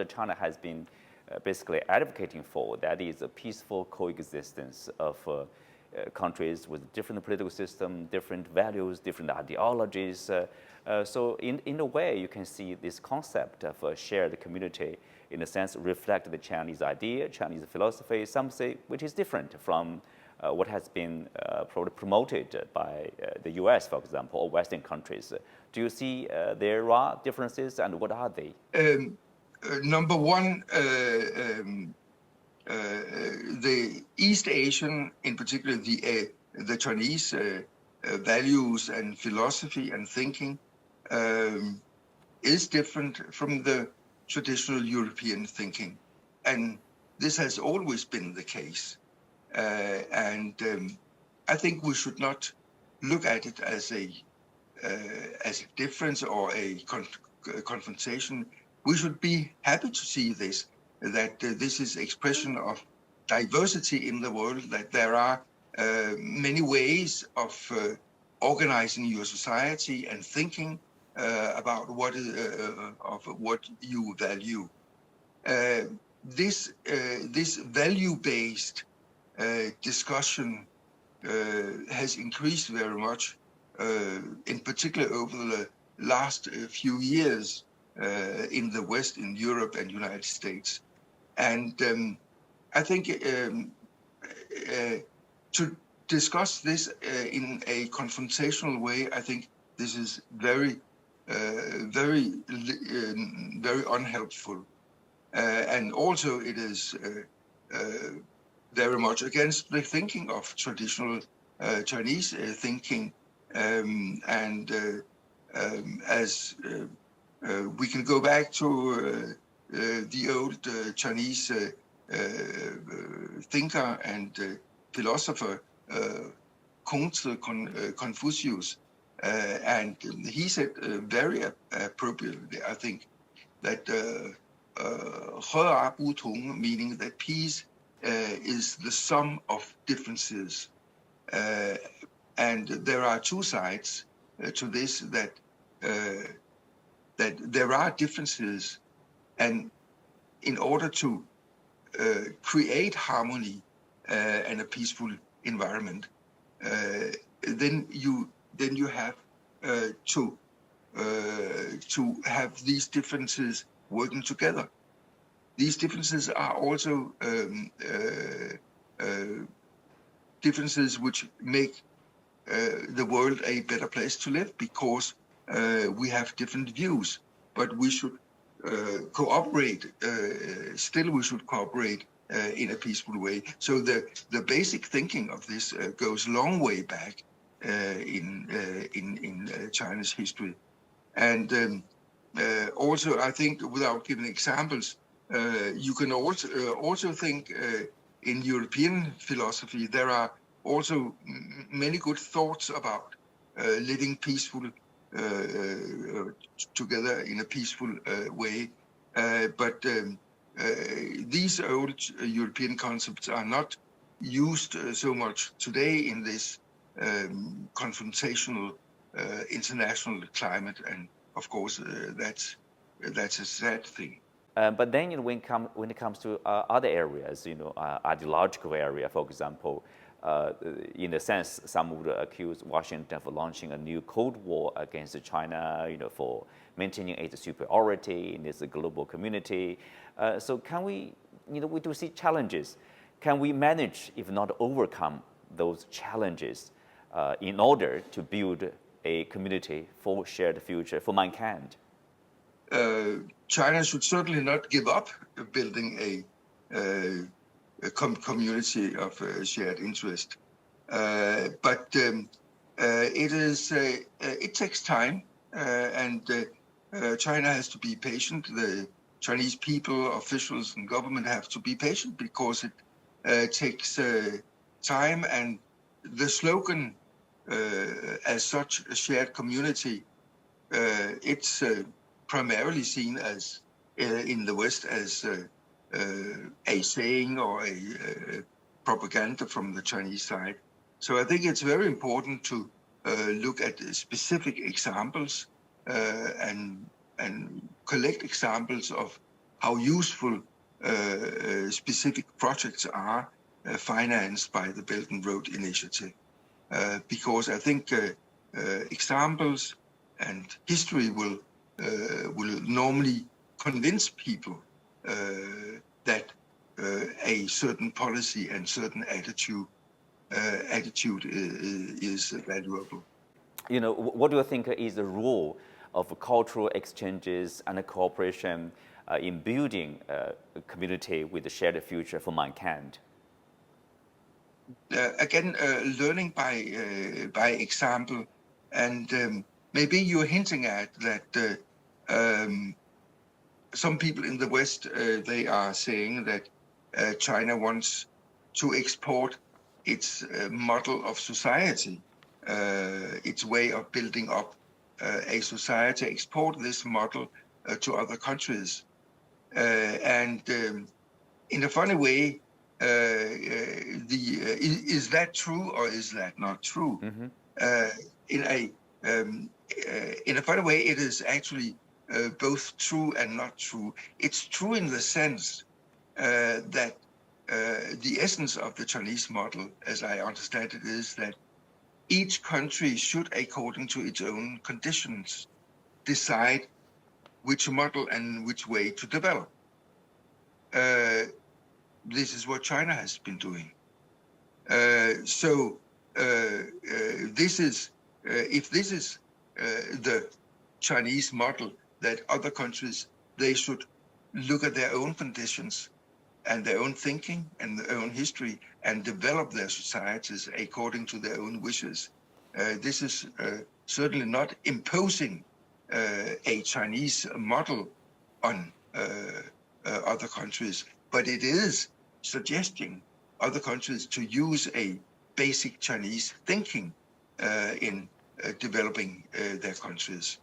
China has been basically advocating for, that is a peaceful coexistence of countries with different political system, different values, different ideologies. So in a way, you can see this concept of a shared community, in a sense, reflect the Chinese idea, Chinese philosophy, some say, which is different from what has been probably promoted by the US, for example, or Western countries. Do you see there are differences, and what are they? Number one, the East Asian, in particular the Chinese values and philosophy and thinking is different from the traditional European thinking. And this has always been the case. I think we should not look at it as a difference or a confrontation. We should be happy to see this, that this is expression of diversity in the world, that there are many ways of organizing your society and thinking about what you value. This value-based discussion has increased very much, in particular over the last few years in the West, in Europe and United States. And I think to discuss this in a confrontational way, I think this is very unhelpful. And also it is very much against the thinking of traditional Chinese thinking. As we can go back to the old Chinese thinker and philosopher Confucius, and he said very appropriately, I think, that meaning that peace is the sum of differences. And there are two sides to this, that there are differences, and in order to create harmony and a peaceful environment, then you have to have these differences working together. These differences are also differences which make the world a better place to live, because we have different views, but we should cooperate. Still, we should cooperate in a peaceful way. So the basic thinking of this goes a long way back in China's history. And also, I think, without giving examples, you can also think in European philosophy, there are also many good thoughts about living peaceful together in a peaceful way. But these old European concepts are not used so much today in this confrontational international climate, and of course that's a sad thing. But then when it comes to other areas, ideological area, for example, in a sense, some would accuse Washington of launching a new Cold War against China, for maintaining its superiority in this global community. So can we, we do see challenges. Can we manage, if not overcome, those challenges in order to build a community for shared future for mankind? China should certainly not give up building a community of shared interest, but it takes time, and China has to be patient. The Chinese people, officials, and government have to be patient, because it takes time. And the slogan, as such, a shared community, it's primarily seen as in the West as a saying or a propaganda from the Chinese side. So I think it's very important to look at specific examples and collect examples of how useful specific projects are financed by the Belt and Road Initiative. Because I think examples and history will normally convince people that a certain policy and certain attitude is valuable. You know, what do you think is the role of cultural exchanges and cooperation in building a community with a shared future for mankind? Again, learning by example, and maybe you're hinting at that some people in the West, they are saying that China wants to export its model of society, its way of building up a society, export this model to other countries. And in a funny way, is that true or is that not true? Mm-hmm. In a funny way, it is actually both true and not true. It's true in the sense that the essence of the Chinese model, as I understand it, is that each country should, according to its own conditions, decide which model and which way to develop. This is what China has been doing. So this is, if this is the Chinese model, that other countries, they should look at their own conditions and their own thinking and their own history and develop their societies according to their own wishes. This is certainly not imposing a Chinese model on other countries, but it is suggesting other countries to use a basic Chinese thinking in developing their countries.